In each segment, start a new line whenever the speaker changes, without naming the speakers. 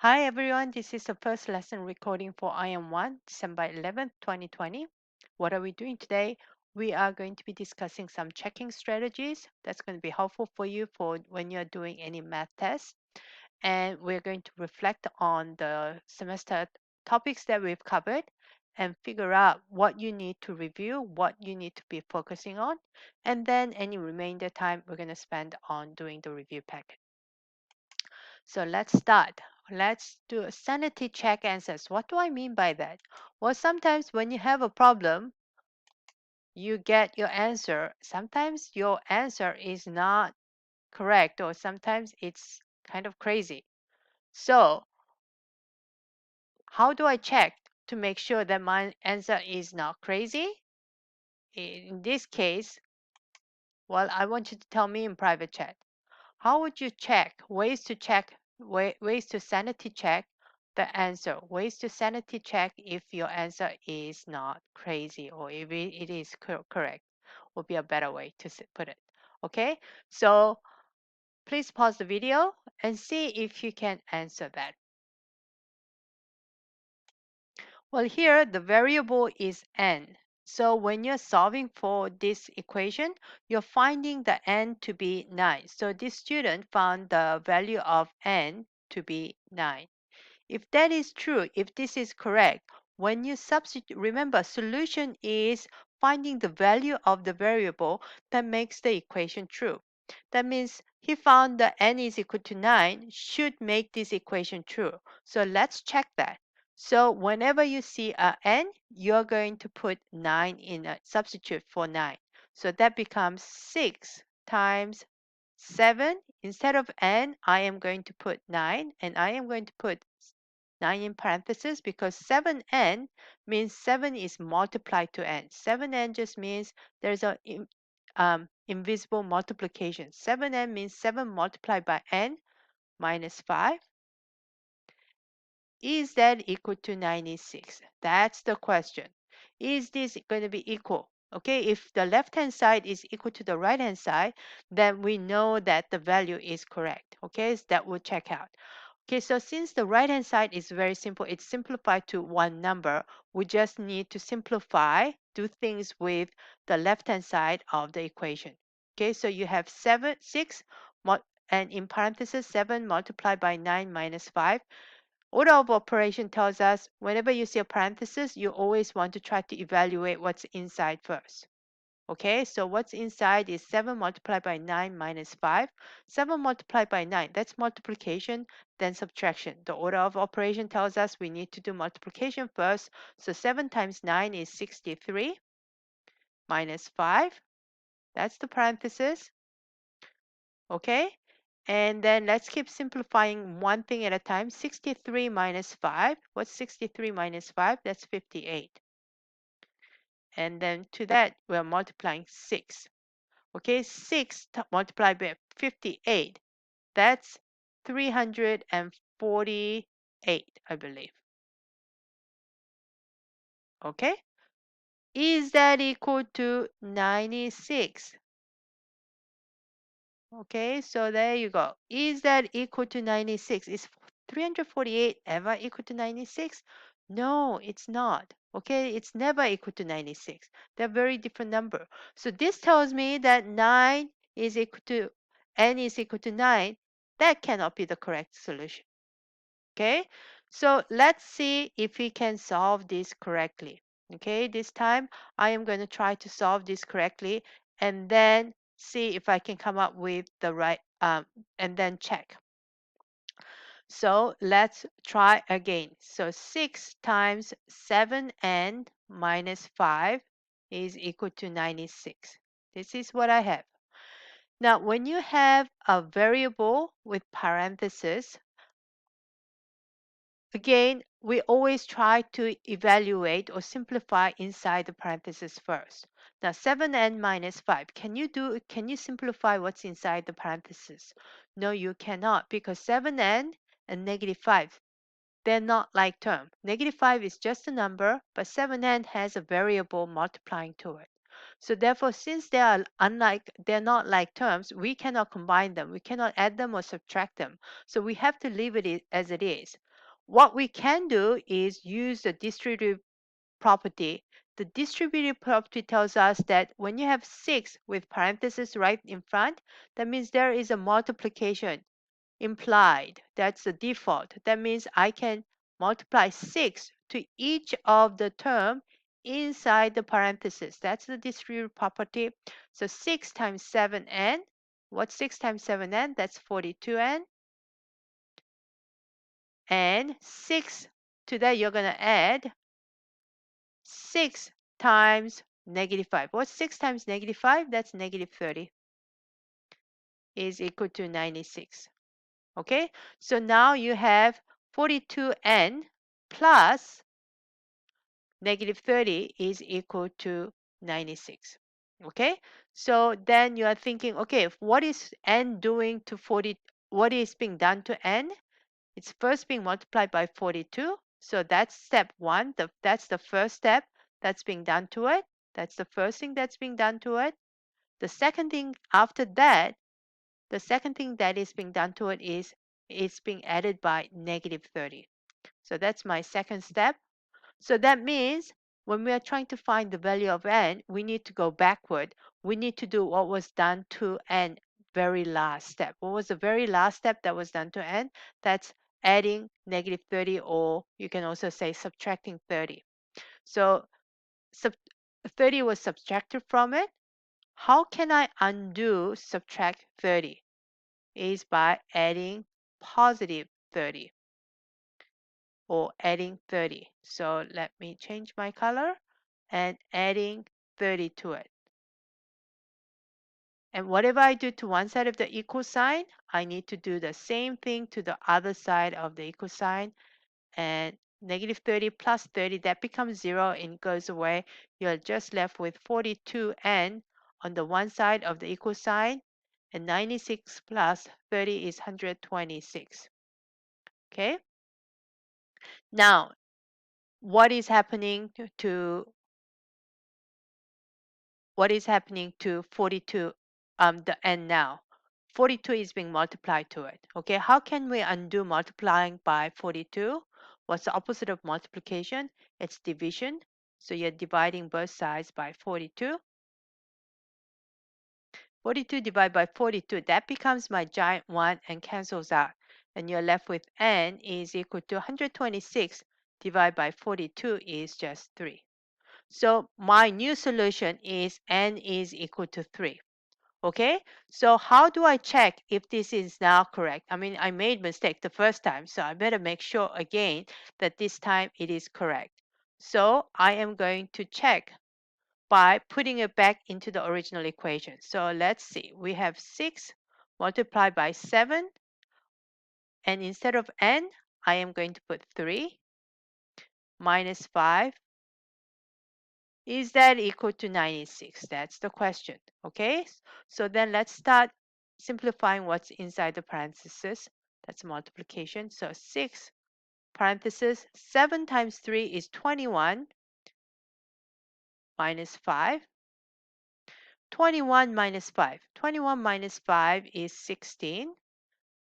Hi everyone, this is the first lesson recording for IM1, December 11th, 2020. What are we doing today? We are going to be discussing some checking strategies that's going to be helpful for you for when you're doing any math tests. And we're going to reflect on the semester topics that we've covered and figure out what you need to review, what you need to be focusing on, and then any remainder time we're going to spend on doing the review packet. So let's start. Let's do a sanity check answers. What do I mean by that? Well, sometimes when you have a problem, you get your answer. Sometimes your answer is not correct, or sometimes it's kind of crazy. So, how do I check to make sure that my answer is not crazy? In this case, well, I want you to tell me in private chat. How would you check? Ways to sanity check the answer. Ways to sanity check if your answer is not crazy or if it is correct would be a better way to put it. Okay, so please pause the video and see if you can answer that. Well, here the variable is n. So when you're solving for this equation, you're finding the n to be 9. So this student found the value of n to be 9. If that is true, if this is correct, when you substitute, remember solution is finding the value of the variable that makes the equation true. That means he found that n is equal to 9 should make this equation true. So let's check that. So whenever you see a n, you're going to put 9 in a substitute for 9. So that becomes 6 times 7. Instead of n, I am going to put 9, and I am going to put 9 in parentheses because 7n means 7 is multiplied to n. 7n just means there's a invisible multiplication. 7n means 7 multiplied by n minus 5. Is that equal to 96? That's the question. Is this going to be equal? Okay, if the left-hand side is equal to the right-hand side, then we know that the value is correct. Okay, so that will check out. Okay, so since the right-hand side is very simple, it's simplified to one number. We just need to simplify, do things with the left-hand side of the equation. Okay, so you have 6, and in parentheses, 7 multiplied by 9 minus 5. Order of operation tells us whenever you see a parenthesis, you always want to try to evaluate what's inside first. Okay, so what's inside is 7 multiplied by 9 minus 5. 7 multiplied by 9, that's multiplication, then subtraction. The order of operation tells us we need to do multiplication first. So 7 times 9 is 63 minus 5. That's the parenthesis. Okay, and then let's keep simplifying one thing at a time. 63 minus 5. What's 63 minus 5? That's 58. And then to that, we're multiplying 6. Okay, 6 multiplied by 58. That's 348, I believe. Okay, is that equal to 96? Okay, so there you go. Is that equal to 96? Is 348 ever equal to 96? No, it's not. Okay, it's never equal to 96. They're very different number. So this tells me that 9 is equal to n is equal to 9. That cannot be the correct solution. Okay, so let's see if we can solve this correctly. Okay, this time I am going to try to solve this correctly and then see if I can come up with the right and then check. So let's try again. So 6 times 7n minus 5 is equal to 96. This is what I have. Now, when you have a variable with parentheses, again, we always try to evaluate or simplify inside the parentheses first. Now, 7n minus 5. Can you simplify what's inside the parentheses? No, you cannot because 7n and negative 5, they're not like term. Negative 5 is just a number, but 7n has a variable multiplying to it. So therefore, since they're not like terms, we cannot combine them. We cannot add them or subtract them. So we have to leave it as it is. what we can do is use the distributive property. The distributive property tells us that when you have 6 with parentheses right in front, that means there is a multiplication implied. That's the default. That means I can multiply 6 to each of the term inside the parentheses. That's the distributive property. So 6 times 7n. What's 6 times 7n? That's 42n. And 6 to that, you're going to add 6 times negative 5. What's 6 times negative 5? That's negative 30 is equal to 96. Okay, so now you have 42n plus negative 30 is equal to 96. Okay, so then you are thinking, okay, what is n doing to 40? What is being done to n? It's first being multiplied by 42. So that's step one. That's the first step that's being done to it. That's the first thing that's being done to it. The second thing after that, the second thing that is being done to it is it's being added by negative 30. So that's my second step. So that means when we are trying to find the value of n, we need to go backward. We need to do what was done to n very last step. What was the very last step that was done to n? That's adding negative 30, or you can also say subtracting 30. So sub 30 was subtracted from it. How can I undo subtract 30? Is by adding positive 30 or adding 30. So let me change my color and adding 30 to it. And whatever I do to one side of the equal sign, I need to do the same thing to the other side of the equal sign. And negative 30 plus 30, that becomes 0 and goes away. You're just left with 42n on the one side of the equal sign. And 96 plus 30 is 126. Okay. Now, what is happening to what is happening to 42, the n now? 42 is being multiplied to it. Okay, how can we undo multiplying by 42? What's the opposite of multiplication? It's division. So you're dividing both sides by 42. 42 divided by 42, that becomes my giant 1 and cancels out. And you're left with n is equal to 126 divided by 42 is just 3. So my new solution is n is equal to 3. Okay, so how do I check if this is now correct? I mean, I made mistake the first time, so I better make sure again that this time it is correct. So I am going to check by putting it back into the original equation. So let's see, we have 6 multiplied by 7, and instead of n, I am going to put 3 minus 5. Is that equal to 96? That's the question. Okay, so then let's start simplifying what's inside the parentheses. That's multiplication. So 6 parentheses, 7 times 3 is 21 minus 5. 21 minus 5. 21 minus 5 is 16.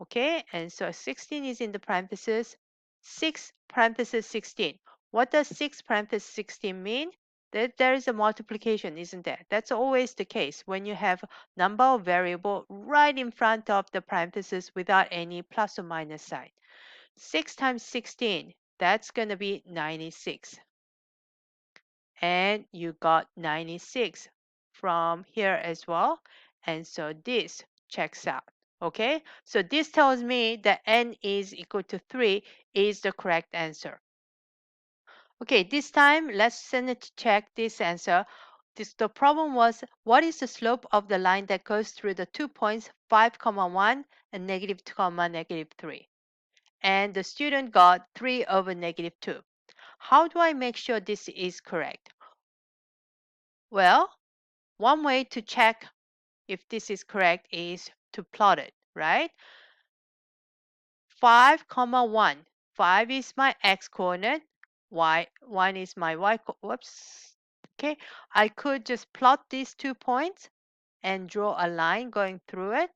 Okay, and so 16 is in the parentheses. 6 parentheses 16. What does 6 parentheses 16 mean? That there is a multiplication, isn't there? That's always the case when you have number of variable right in front of the parentheses without any plus or minus sign. 6 times 16, that's going to be 96. And you got 96 from here as well. And so this checks out. Okay, so this tells me that n is equal to 3 is the correct answer. Okay, this time let's send it to check this answer. The problem was, what is the slope of the line that goes through the 2 points 5, comma 1 and negative 2, comma negative 3? And the student got 3 over negative 2. How do I make sure this is correct? Well, one way to check if this is correct is to plot it, right? 5, comma 1. 5 is my x coordinate. 1 is my y whoops. Okay, I could just plot these 2 points and draw a line going through it.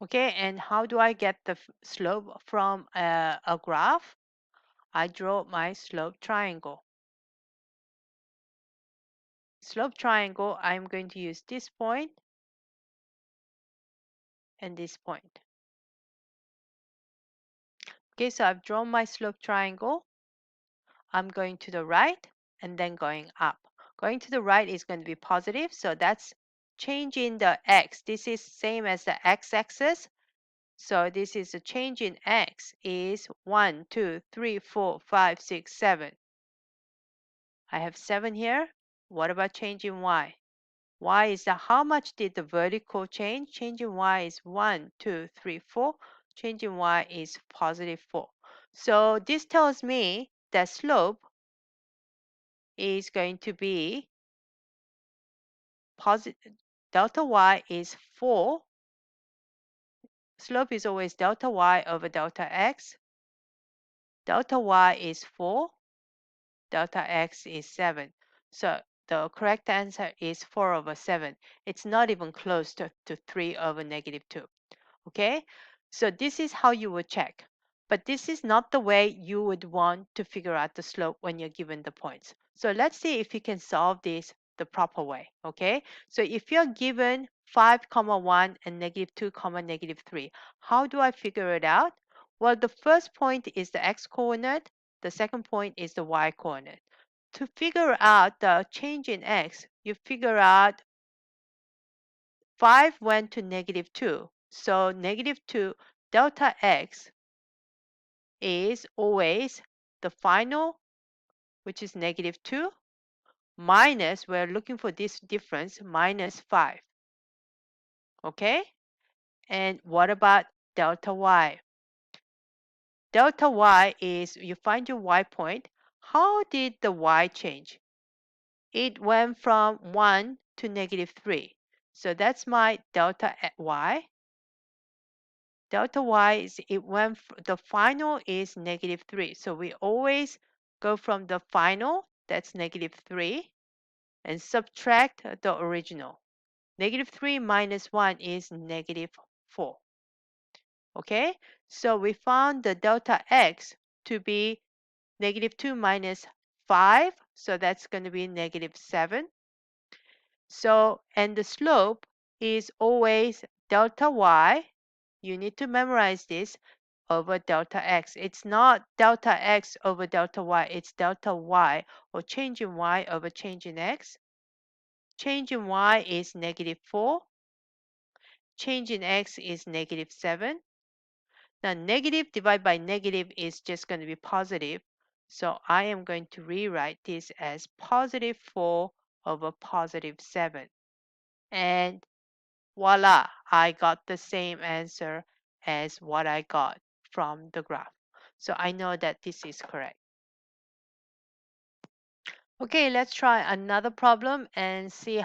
Okay, and how do I get the slope from a graph? I draw my slope triangle. Slope triangle, I'm going to use this point and this point. Okay, so I've drawn my slope triangle. I'm going to the right and then going up. Going to the right is going to be positive, so that's changing the x. This is same as the x-axis. So this is a change in x is 1, 2, 3, 4, 5, 6, 7. I have 7 here. What about change in y? Y is the how much did the vertical change? Change in y is 1, 2, 3, 4. Change in y is positive 4. So this tells me that slope is going to be positive. Delta y is 4. Slope is always delta y over delta x. Delta y is 4. Delta x is 7. So the correct answer is 4 over 7. It's not even close to 3 over negative 2. Okay, so this is how you would check. But this is not the way you would want to figure out the slope when you're given the points. So let's see if you can solve this the proper way. Okay, so if you're given 5 comma 1 and negative 2 comma negative 3, how do I figure it out? Well, the first point is the x coordinate, the second point is the y coordinate. To figure out the change in x, you figure out 5 went to negative 2. So negative 2 delta x is always the final, which is negative 2, minus, we're looking for this difference, minus 5. Okay? And what about delta y? Delta y is, you find your y point. How did the y change? It went from 1 to negative 3. So that's my delta y. Delta y is the final is negative 3. So we always go from the final, that's negative 3, and subtract the original. Negative 3 minus 1 is negative 4. Okay, so we found the delta x to be negative 2 minus 5. So that's going to be negative 7. So, and the slope is always delta y. You need to memorize this over delta x. It's not delta x over delta y. It's delta y or change in y over change in x. Change in y is negative 4. Change in x is negative 7. Now, negative divided by negative is just going to be positive. So I am going to rewrite this as positive 4 over positive 7. And voila, I got the same answer as what I got from the graph. So I know that this is correct. Okay, let's try another problem and see